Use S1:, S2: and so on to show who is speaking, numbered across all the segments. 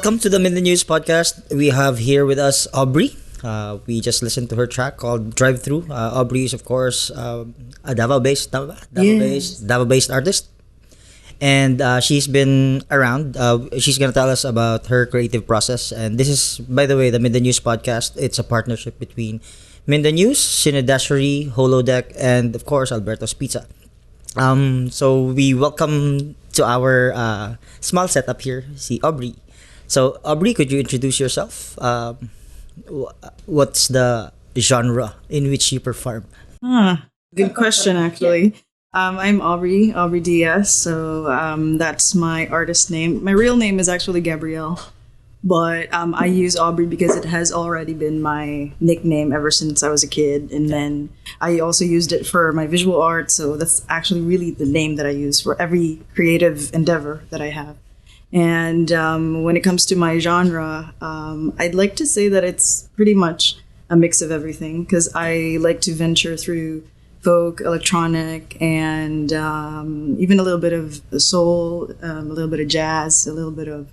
S1: Welcome to the MindaNews podcast. We have here with us Aubrey. We just listened to her track called Drive Through. Aubrey is, of course, a Davao-based, Davao-based artist. And she's been around. She's going to tell us about her creative process. And this is, by the way, the MindaNews podcast. It's a partnership between MindaNews, Sinadashery, Holodeck, and, of course, Alberto's Pizza. So we welcome to our small setup here, si Aubrey. So Aubrey, could you introduce yourself? What's the genre in which you perform?
S2: Good question, actually. I'm Aubrey DS. So that's my artist name. My real name is actually Gabrielle, but I use Aubrey because it has already been my nickname ever since I was a kid. And then I also used it for my visual art. So that's actually really the name that I use for every creative endeavor that I have. And when it comes to my genre, I'd like to say that it's pretty much a mix of everything because I like to venture through folk, electronic, and even a little bit of soul, a little bit of jazz, a little bit of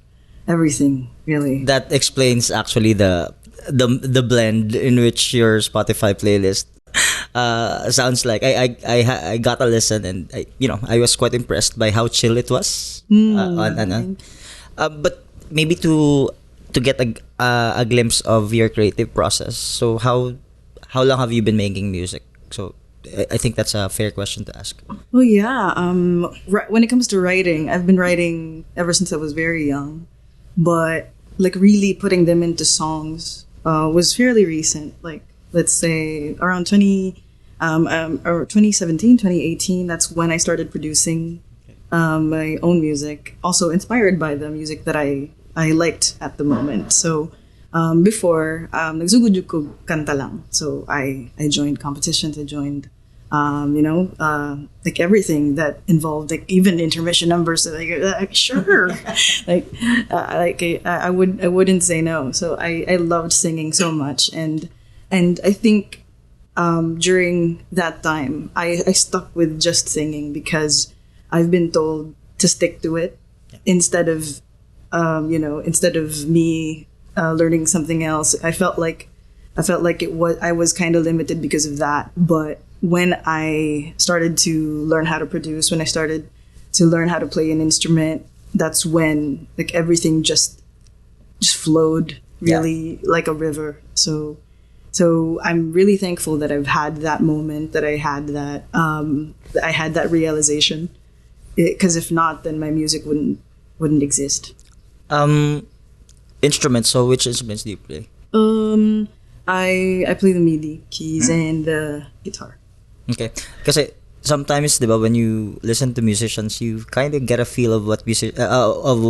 S2: everything, really.
S1: That explains actually the blend in which your Spotify playlist sounds like. I got a listen, and I was quite impressed by how chill it was. But maybe to get a glimpse of your creative process. So how long have you been making music? So I think that's a fair question to ask.
S2: Well, yeah. When it comes to writing, I've been writing ever since I was very young, but like really putting them into songs was fairly recent. Like let's say around 2017, 2018. That's when I started producing my own music. Also inspired by the music that I liked at the moment. So before, nagsugod ko kanta lang. So I joined competitions. I joined like everything that involved, like even intermission numbers. So like sure, I wouldn't say no. So I loved singing so much, and I think during that time I stuck with just singing because I've been told to stick to it instead of me learning something else. I felt like I was kind of limited because of that. But when I started to learn how to produce, when I started to learn how to play an instrument, that's when like everything just flowed really like a river. So I'm really thankful that I've had that moment, that I had that realization. Because if not, then my music wouldn't exist.
S1: Instruments. So which instruments do you play?
S2: I play the MIDI keys and the guitar.
S1: Okay, kasi sometimes, diba, when you listen to musicians, you kind of get a feel of of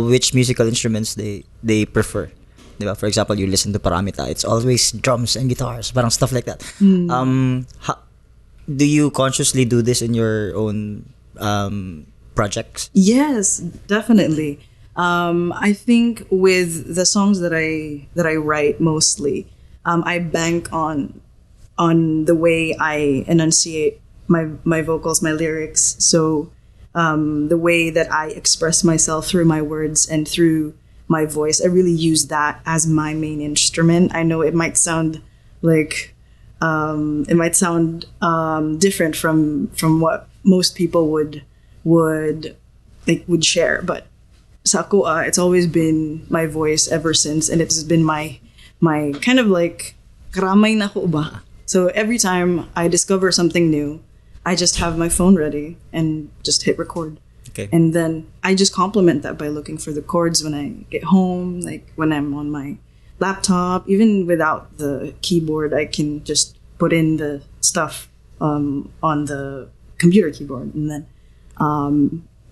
S1: which musical instruments they prefer. Diba? For example, you listen to Paramita, it's always drums and guitars, parang stuff like that. Do you consciously do this in your own projects?
S2: Yes, definitely. I think with the songs that I write mostly, I bank on the way I enunciate my vocals, my lyrics. So the way that I express myself through my words and through my voice, I really use that as my main instrument. I know it might sound like different from what most people would share, but sa ako, it's always been my voice ever since, and it's been my kind of like karamay na ko ba. So every time I discover something new, I just have my phone ready and just hit record.
S1: Okay.
S2: And then I just complement that by looking for the chords when I get home, like when I'm on my laptop, even without the keyboard, I can just put in the stuff on the computer keyboard, and then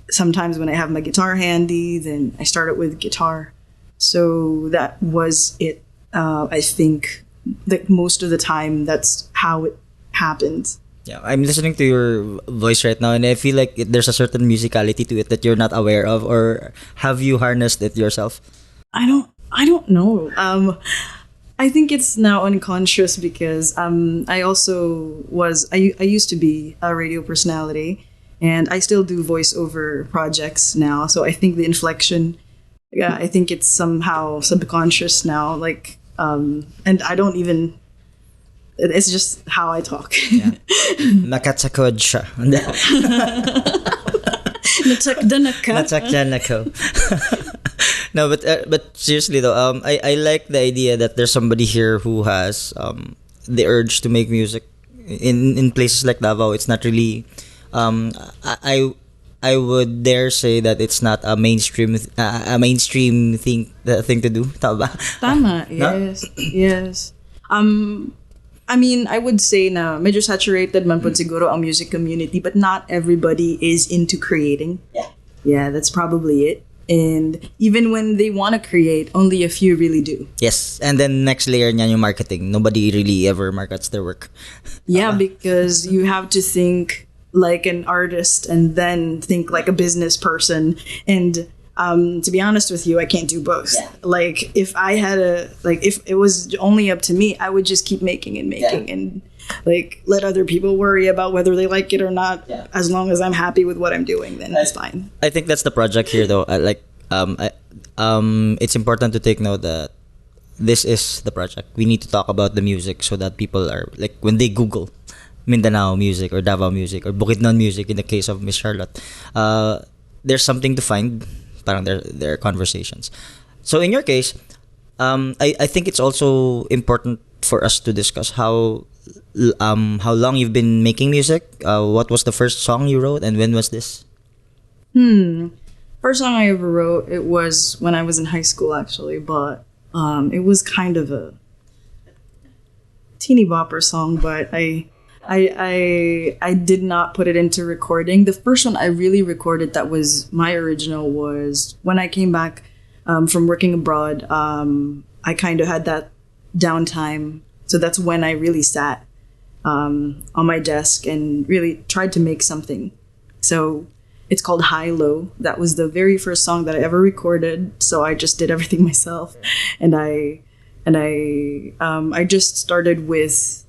S2: sometimes when I have my guitar handy, then I start it with guitar. So that was it. I think that most of the time that's how it happened.
S1: Yeah, I'm listening to your voice right now, and I feel like there's a certain musicality to it that you're not aware of, or have you harnessed it yourself?
S2: I don't know. I think it's now unconscious because I used to be a radio personality, and I still do voiceover projects now. So I think the inflection Yeah, I think it's somehow subconscious now. And I don't even. It's just how I talk.
S1: Yeah. Nakatsakod siya. Natsakdan ako. No, but seriously though, I like the idea that there's somebody here who has the urge to make music in places like Davao. It's not really I would dare say that it's not a mainstream thing to do. Tama ba?
S2: Tama.
S1: No?
S2: Yes. Yes. I mean, I would say na medyo saturated man po siguro ang music community, but not everybody is into creating.
S1: Yeah.
S2: Yeah, that's probably it. And even when they want to create, only a few really do.
S1: Yes, and then next layer niyan yung marketing. Nobody really ever markets their work.
S2: Yeah, because you have to think like an artist and then think like a business person. And to be honest with you, I can't do both.
S1: Yeah.
S2: Like if it was only up to me, I would just keep making and making and like let other people worry about whether they like it or not.
S1: Yeah.
S2: As long as I'm happy with what I'm doing, then it's fine.
S1: I think that's the project here, though. It's important to take note that this is the project. We need to talk about the music so that people are like when they Google Mindanao music or Davao music or Bukidnon music in the case of Miss Charlotte, there's something to find. Parang their conversations. So in your case, I think it's also important for us to discuss how long you've been making music. What was the first song you wrote, and when was this?
S2: First song I ever wrote, it was when I was in high school actually, but it was kind of a teeny bopper song, but I did not put it into recording. The first one I really recorded that was my original was when I came back from working abroad. I kind of had that downtime, so that's when I really sat on my desk and really tried to make something. So it's called High Low. That was the very first song that I ever recorded. So I just did everything myself, and I just started with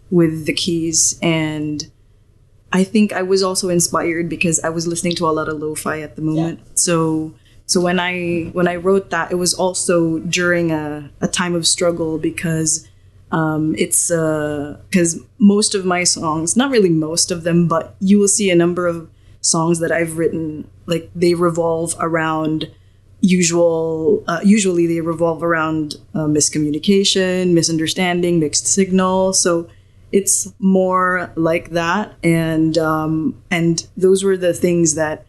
S2: the keys, and I think I was also inspired because I was listening to a lot of lo-fi at the moment. Yeah. So when I wrote that, it was also during a time of struggle because it's because most of my songs, not really most of them, but you will see a number of songs that I've written, like they revolve around usually they revolve around miscommunication, misunderstanding, mixed signal. So it's more like that, and those were the things that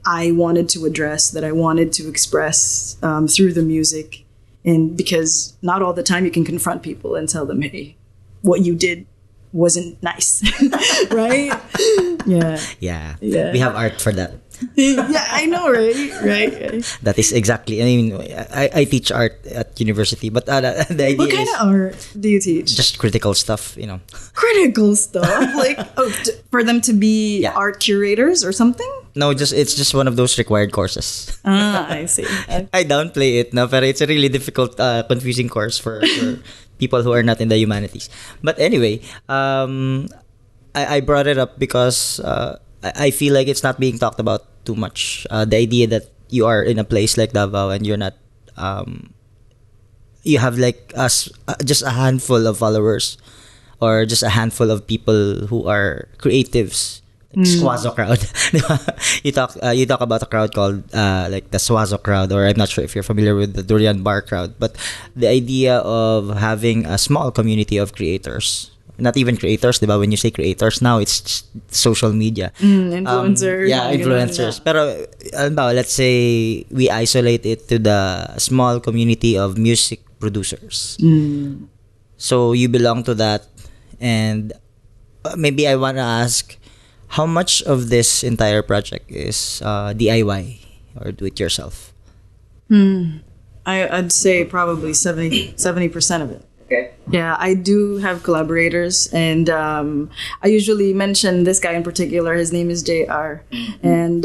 S2: I wanted to address, that I wanted to express through the music, and because not all the time you can confront people and tell them, hey, what you did wasn't nice, right?
S1: Yeah. We have art for that.
S2: Yeah, I know, right?
S1: That is exactly. I mean, I teach art at university, but the idea
S2: what kind
S1: is
S2: of art do you teach?
S1: just critical stuff,
S2: Critical stuff, like for them to be art curators or something.
S1: No, it's just one of those required courses.
S2: I see.
S1: I downplay it, no, but it's a really difficult, confusing course for people who are not in the humanities. But anyway, I brought it up because I feel like it's not being talked about too much. The idea that you are in a place like Davao and you're not, you have like just a handful of followers or just a handful of people who are creatives. Swazo crowd. You talk about a crowd called like the Swazo crowd, or I'm not sure if you're familiar with the Durian Bar crowd, but the idea of having a small community of creators, not even creators, diba? When you say creators now, it's just social media.
S2: Influencers.
S1: Influencers. Pero let's say we isolate it to the small community of music producers. So you belong to that, and maybe I want to ask, how much of this entire project is DIY or do it yourself?
S2: I'd say probably 70% of it.
S1: Okay.
S2: Yeah, I do have collaborators, and I usually mention this guy in particular. His name is JR, and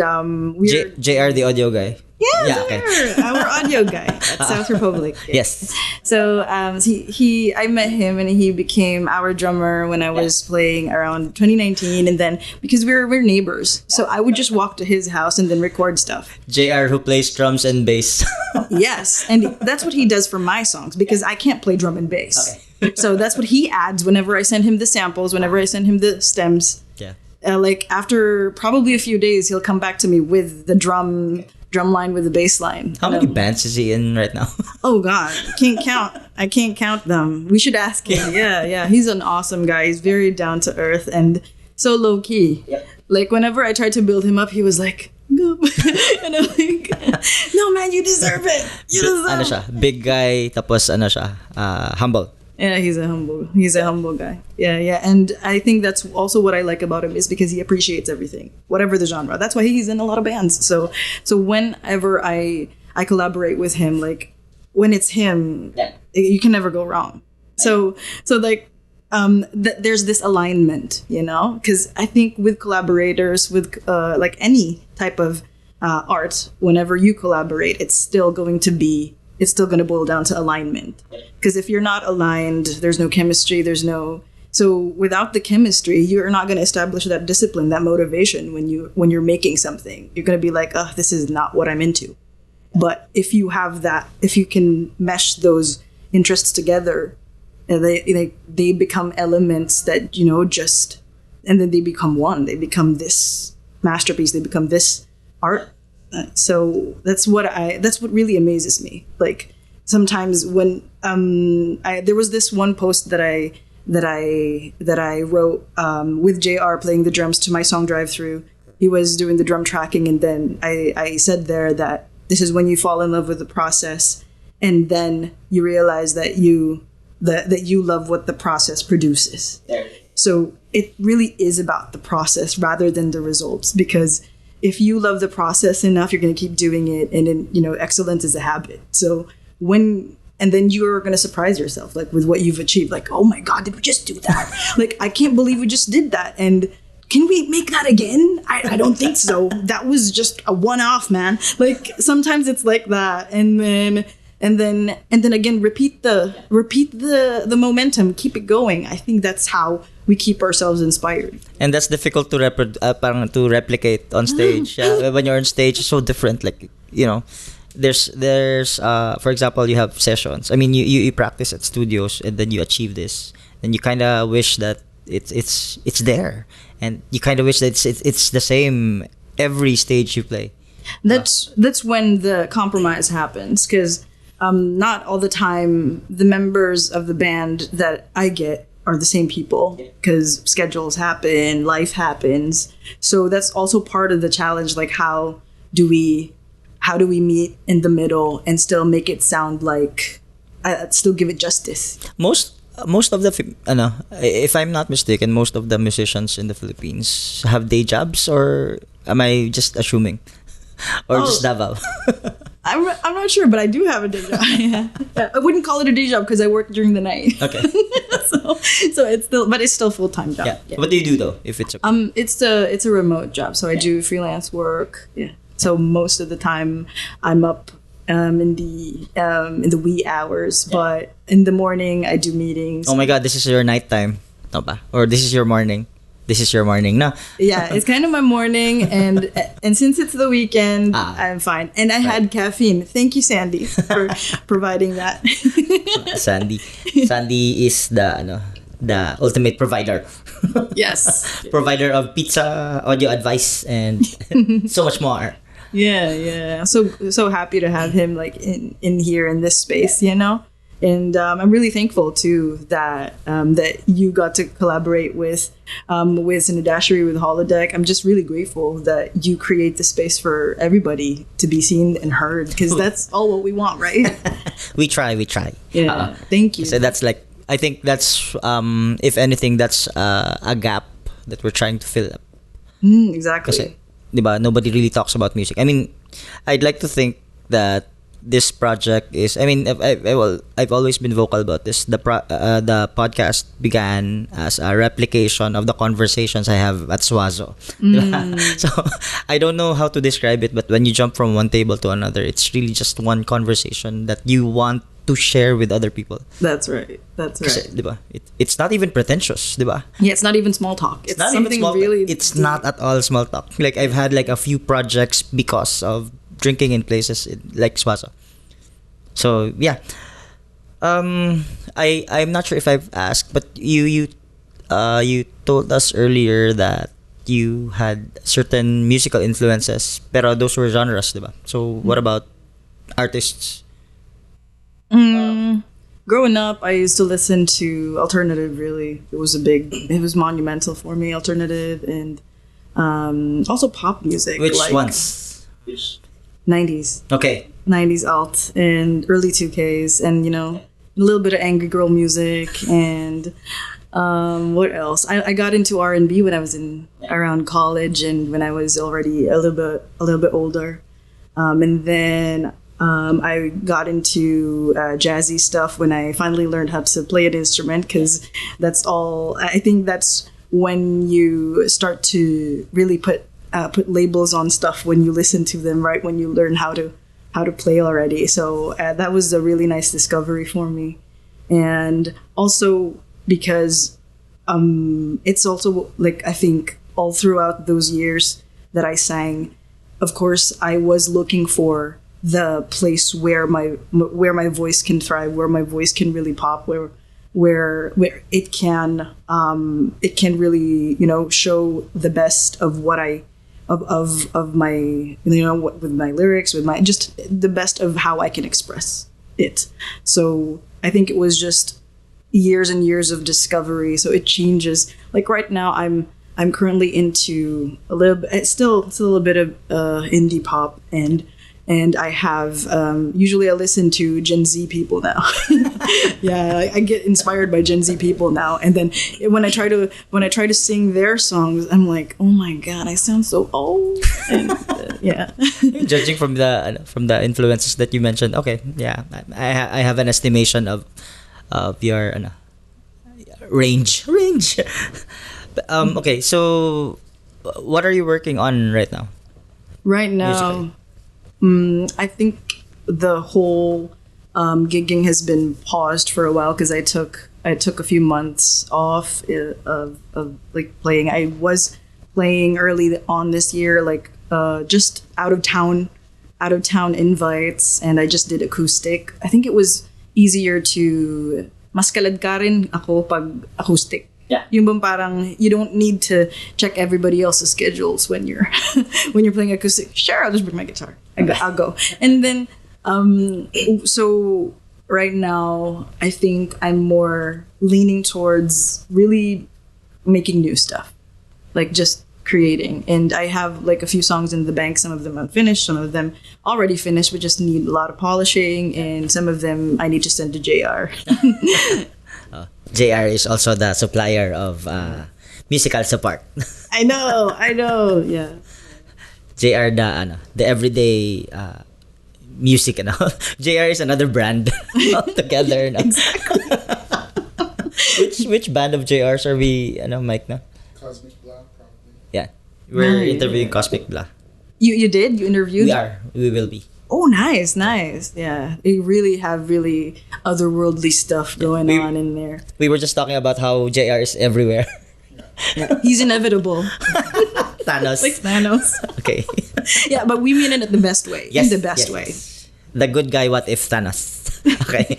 S2: we're
S1: JR, the audio guy.
S2: Yeah,
S1: Yeah, okay.
S2: our audio guy at South Republic.
S1: Yes.
S2: So I met him and he became our drummer when I was playing around 2019, and then because we're neighbors, so I would just walk to his house and then record stuff.
S1: JR who plays drums and bass.
S2: Yes, and that's what he does for my songs because I can't play drum and bass. So that's what he adds whenever I send him the samples, whenever I send him the stems.
S1: Yeah.
S2: Like after probably a few days, he'll come back to me with the drum line with the bass line.
S1: How many bands is he in right now?
S2: Oh God, can't count. I can't count them. We should ask him. Yeah. He's an awesome guy. He's very down to earth and so low key.
S1: Yep.
S2: Like whenever I tried to build him up, he was like, "Go," and I'm like, "No, man, you deserve it. You deserve."
S1: Ano siya? Big guy, tapos ano siya? Humble.
S2: Yeah, he's a humble guy. Yeah. And I think that's also what I like about him is because he appreciates everything, whatever the genre. That's why he's in a lot of bands. So whenever I collaborate with him, like when it's him, you can never go wrong. So like there's this alignment, you know, because I think with collaborators, with like any type of art, whenever you collaborate, it's still going to boil down to alignment. Because if you're not aligned, there's no chemistry, so without the chemistry, you're not going to establish that discipline, that motivation when you're making something. You're going to be like, oh, this is not what I'm into. But if you have that, if you can mesh those interests together, they become elements that, you know, and then they become one. They become this masterpiece. They become this art. So that's what really amazes me. Like sometimes when there was this one post that I wrote with JR playing the drums to my song Drive Through. He was doing the drum tracking, and then I said there that this is when you fall in love with the process, and then you realize that you love what the process produces. So it really is about the process rather than the results, because if you love the process enough, you're going to keep doing it, and then, you know, excellence is a habit. So and then you're going to surprise yourself, like with what you've achieved. Like, oh my God, did we just do that? Like, I can't believe we just did that. And can we make that again? I don't think so. That was just a one-off, man. Like sometimes it's like that, and then again, repeat the momentum, keep it going. I think that's how we keep ourselves inspired.
S1: And that's difficult to replicate on stage. When you're on stage, it's so different. Like, you know, there's for example, you have sessions. I mean, you practice at studios, and then you achieve this, and you kind of wish that it's there, and you kind of wish that it's the same every stage you play.
S2: That's when the compromise happens, because not all the time the members of the band that I get are the same people, because schedules happen, life happens. So that's also part of the challenge. Like, how do we meet in the middle and still make it sound like still give it justice?
S1: Most of the if I'm not mistaken, most of the musicians in the Philippines have day jobs, or am I just assuming? Or just Davao?
S2: I'm not sure, but I do have a day job. Yeah. I wouldn't call it a day job because I work during the night.
S1: Okay.
S2: so it's still full-time job.
S1: Yeah. What do you do though, if it's
S2: it's a remote job, so I do freelance work. Yeah. So most of the time I'm up in the wee hours, but in the morning I do meetings.
S1: Oh my God, this is your nighttime, no ba? Or this is your morning? This is your morning, no?
S2: Yeah, it's kind of my morning, and since it's the weekend, I'm fine. And I had caffeine. Thank you, Sandy, for providing that.
S1: Sandy is the ultimate provider.
S2: Yes.
S1: Provider of pizza, audio advice, and so much more.
S2: Yeah. So happy to have him like in here in this space, you know. And I'm really thankful too that you got to collaborate with Sinadashery, with Holodeck. I'm just really grateful that you create the space for everybody to be seen and heard, because that's all what we want, right?
S1: we try.
S2: Yeah. Thank you.
S1: So that's like, I think that's if anything, that's a gap that we're trying to fill up.
S2: Exactly.
S1: Kasi, diba, nobody really talks about music. I mean, I'd like to think that this project is, I mean, I've always been vocal about this. The podcast began as a replication of the conversations I have at Swazo. Diba? So I don't know how to describe it, but when you jump from one table to another, it's really just one conversation that you want to share with other people.
S2: That's right. That's
S1: Kasi,
S2: right.
S1: diba? It's not even pretentious, diba?
S2: Yeah, it's not even small talk. It's
S1: Not even
S2: something
S1: small.
S2: really.
S1: It's not at all small talk. Like I've had like a few projects because of drinking in places like Swazo. So yeah, I'm not sure if I've asked, but you told us earlier that you had certain musical influences, pero those were genres, diba? So what about artists?
S2: Growing up, I used to listen to alternative. Really, it was monumental for me. Alternative and also pop music.
S1: Which
S2: like
S1: ones?
S2: 90s,
S1: Okay.
S2: 90s alt and early 2Ks, and a little bit of angry girl music and what else? I got into R&B when I was in around college and when I was already a little bit older, and then I got into jazzy stuff when I finally learned how to play an instrument, because that's all. I think that's when you start to really put labels on stuff, when you listen to them, right? When you learn how to play already. So that was a really nice discovery for me, and also because it's also like, I think all throughout those years that I sang, of course I was looking for the place where my voice can thrive, where my voice can really pop, where it can really show the best of what I of my with my lyrics, with my just the best of how I can express it. So I think it was just years and years of discovery. So it changes. Like right now, I'm currently into a little bit, it's still a little bit of indie pop, and I have usually I listen to Gen Z people now. Yeah, I get inspired by Gen Z people now, and then when I try to sing their songs, I'm like, oh my god, I sound so old. And, yeah.
S1: Judging from the influences that you mentioned, okay, yeah, I have an estimation of your range. Okay, so what are you working on right now?
S2: Right now, I think the whole gigging has been paused for a while because I took a few months off of like playing. I was playing early on this year, like just out of town invites, and I just did acoustic. I think it was easier to mas kalad ka rin ako pag acoustic.
S1: Yeah.
S2: Yung bang parang you don't need to check everybody else's schedules when you're when you're playing acoustic. Sure, I'll just bring my guitar. I'll go. And then so right now I think I'm more leaning towards really making new stuff. Like just creating. And I have like a few songs in the bank. Some of them unfinished, some of them already finished but just need a lot of polishing, and some of them I need to send to JR.
S1: JR is also the supplier of musical support.
S2: I know, yeah.
S1: JR the everyday music JR is another brand altogether. No?
S2: Exactly.
S1: Which band of JRs are we Mike na?
S3: Cosmic Black, probably.
S1: Yeah. We're
S2: Nice.
S1: interviewing Cosmic Blah.
S2: You did? You interviewed?
S1: We will be.
S2: Oh, nice. Yeah. They really have really otherworldly stuff going on in there.
S1: We were just talking about how JR is everywhere.
S2: Yeah. He's inevitable.
S1: Thanos.
S2: Like Thanos.
S1: Okay.
S2: Yeah, but we mean it in the best way.
S1: Yes,
S2: In the best
S1: yes,
S2: way.
S1: yes. The good guy, what if Thanos? Okay.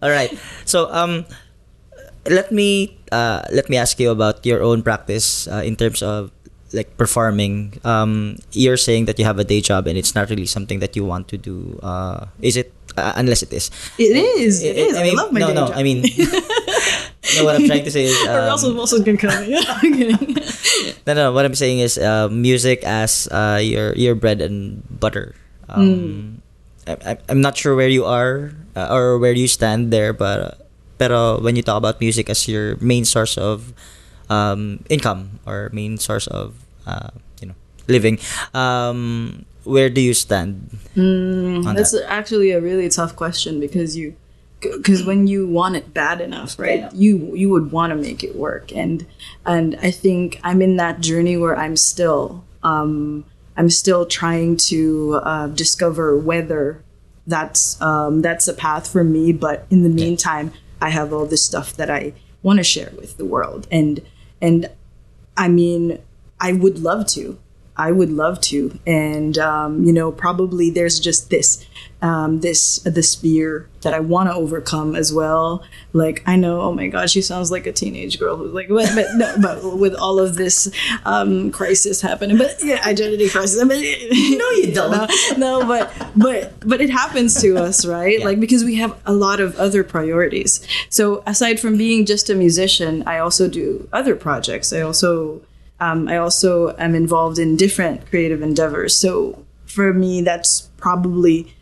S1: All right. So let me ask you about your own practice in terms of like performing. You're saying that you have a day job and it's not really something that you want to do. Is it? Unless it is.
S2: It is. I
S1: mean,
S2: love my day job.
S1: I mean, no, what I'm trying to say is.
S2: Or else Wilson's gonna come. Yeah, I'm kidding.
S1: No. What I'm saying is, music as your bread and butter. I'm not sure where you are or where you stand there, but pero when you talk about music as your main source of income or main source of living, where do you stand on
S2: That's
S1: that?
S2: actually a really tough question because when you want it bad enough, right? You would want to make it work, and I think I'm in that journey where I'm still trying to discover whether that's a path for me. But in the meantime, I have all this stuff that I want to share with the world, and I mean, I would love to. I would love to, and probably there's just this fear that I want to overcome as well. Like I know, oh my God, she sounds like a teenage girl who's like, but no, but with all of this crisis happening, but yeah, identity crisis. I mean,
S1: No, you don't.
S2: no, but it happens to us, right?
S1: Yeah.
S2: Like because we have a lot of other priorities. So aside from being just a musician, I also do other projects. I also am involved in different creative endeavors. So for me, that's probably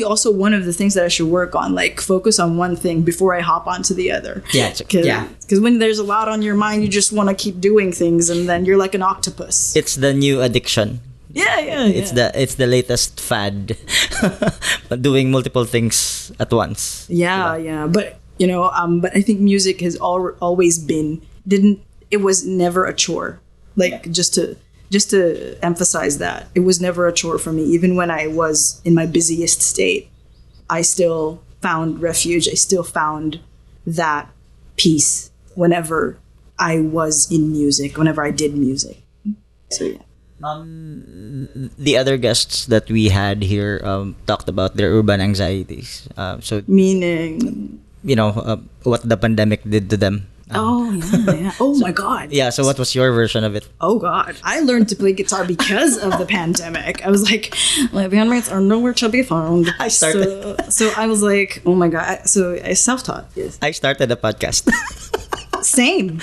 S2: also one of the things that I should work on. Like focus on one thing before I hop onto the other.
S1: Yeah,
S2: Because when there's a lot on your mind, you just want to keep doing things, and then you're like an octopus.
S1: It's the new addiction.
S2: Yeah.
S1: It's the latest fad. Doing multiple things at once.
S2: Yeah. But but I think music has always been it was never a chore. Like just to emphasize that, it was never a chore for me. Even when I was in my busiest state, I still found refuge. I still found that peace whenever I was in music, whenever I did music. So yeah.
S1: The other guests that we had here talked about their urban anxieties. So
S2: Meaning,
S1: what the pandemic did to them.
S2: yeah. Oh my God.
S1: Yeah. So what was your version of it?
S2: Oh God. I learned to play guitar because of the pandemic. I was like, my bandmates are nowhere to be found.
S1: I started.
S2: So I was like, oh my God. So I self-taught. Yes.
S1: I started a podcast.
S2: Same.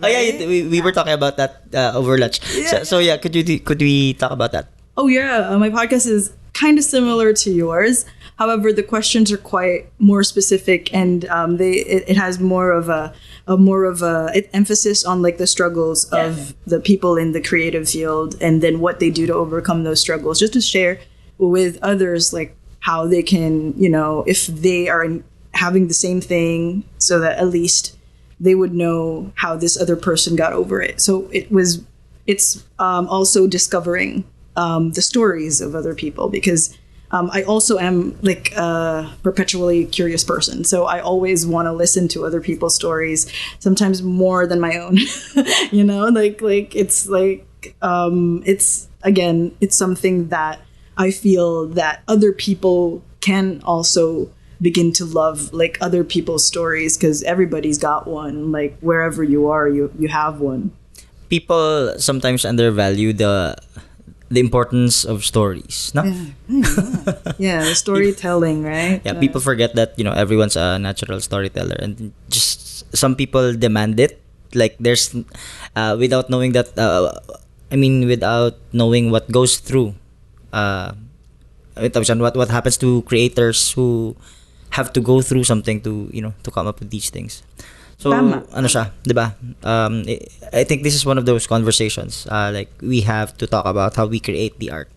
S1: Oh yeah, we were talking about that over lunch. So yeah, could we talk about that?
S2: Oh yeah. My podcast is kind of similar to yours. However, the questions are quite more specific, and it has more of a emphasis on like the struggles of the people in the creative field, and then what they do to overcome those struggles, just to share with others like how they can, if they are having the same thing, so that at least they would know how this other person got over it. So it's also discovering the stories of other people, because I also am like a perpetually curious person. So I always want to listen to other people's stories, sometimes more than my own, it's something that I feel that other people can also begin to love, like other people's stories, because everybody's got one. Like wherever you are, you have one.
S1: People sometimes undervalue the importance of stories. No?
S2: Yeah, the storytelling, right?
S1: Yeah, people forget that everyone's a natural storyteller, and just some people demand it. Like there's without knowing that. Without knowing what goes through. What happens to creators who have to go through something to come up with these things. So
S2: Tama.
S1: ano siya, 'di ba? I think this is one of those conversations like we have to talk about how we create the art.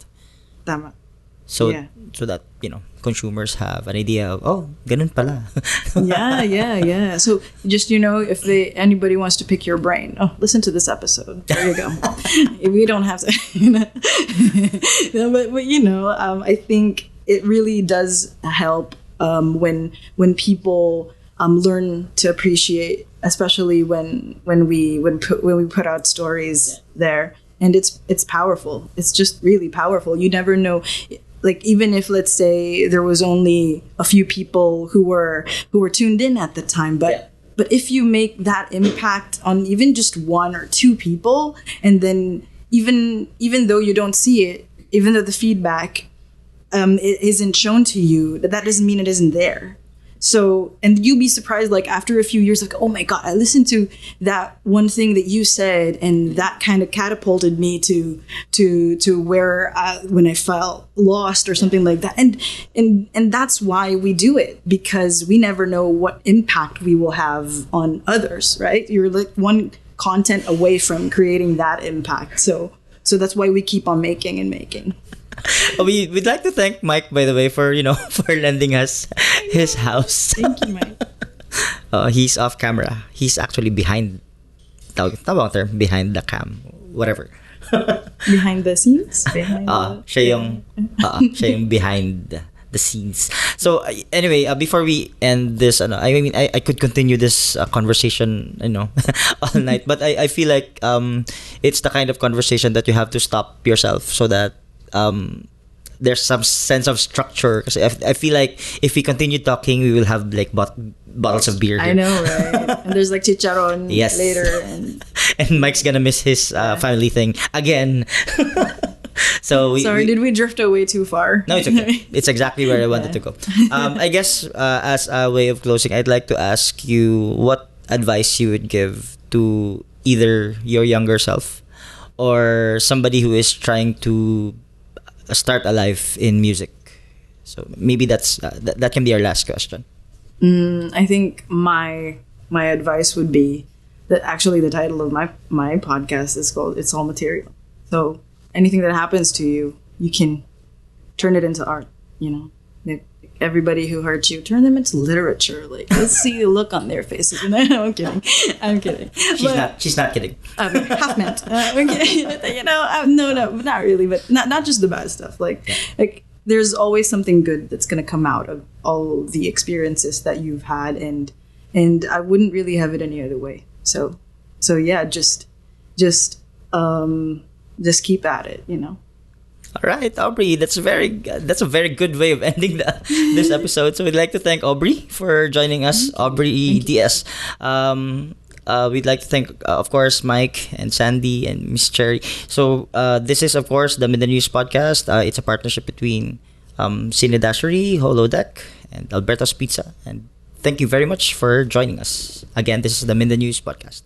S2: Tama.
S1: So
S2: Yeah.
S1: so that consumers have an idea of ganun pala.
S2: Yeah. So just if anybody wants to pick your brain, listen to this episode. There you go. We don't have to. No, but I think it really does help when people learn to appreciate, especially when we put out stories there, and it's powerful. It's just really powerful. You never know. Like even if, let's say, there was only a few people who were tuned in at the time, but if you make that impact on even just one or two people, and then even though you don't see it, even though the feedback it isn't shown to you, that doesn't mean it isn't there. So, and you'll be surprised, like after a few years, like, oh my God, I listened to that one thing that you said, and that kind of catapulted me to where when I felt lost or something like that. And that's why we do it, because we never know what impact we will have on others, right? You're like one content away from creating that impact. So that's why we keep on making and making.
S1: We'd like to thank Mike, by the way, for for lending us his house.
S2: Thank you, Mike.
S1: He's off camera. He's actually behind. Tawag term, behind the cam, whatever.
S2: Behind the scenes? Behind
S1: siya yung behind the scenes. So anyway, before we end this, I mean, I could continue this conversation, all night. But I feel like it's the kind of conversation that you have to stop yourself so that there's some sense of structure. Because I feel like if we continue talking, we will have like bottles of beer here.
S2: I know, right? And there's like chicharon
S1: Yes.
S2: later. And
S1: Mike's gonna miss his family thing again. So
S2: sorry, did we drift away too far?
S1: No, it's okay. It's exactly where I wanted to go. I guess as a way of closing, I'd like to ask you what advice you would give to either your younger self or somebody who is trying to start a life in music. So maybe that can be our last question.
S2: I think my advice would be that actually the title of my podcast is called "It's All Material." So anything that happens to you, you can turn it into art. If everybody who hurts you, turn them into literature. Like, let's see the look on their faces. No, I'm kidding. I'm kidding.
S1: She's not kidding.
S2: Half meant. Okay. No, not really. But not just the bad stuff. Like there's always something good that's gonna come out of all the experiences that you've had, and I wouldn't really have it any other way. So yeah, just keep at it.
S1: All right, Aubrey, that's a very good way of ending this episode. So we'd like to thank Aubrey for joining us, Aubrey DS. We'd like to thank, of course, Mike and Sandy and Miss Cherry. So this is, of course, the MindaNews podcast. It's a partnership between Cine Dashery, Holodeck, and Alberto's Pizza. And thank you very much for joining us. Again, this is the MindaNews podcast.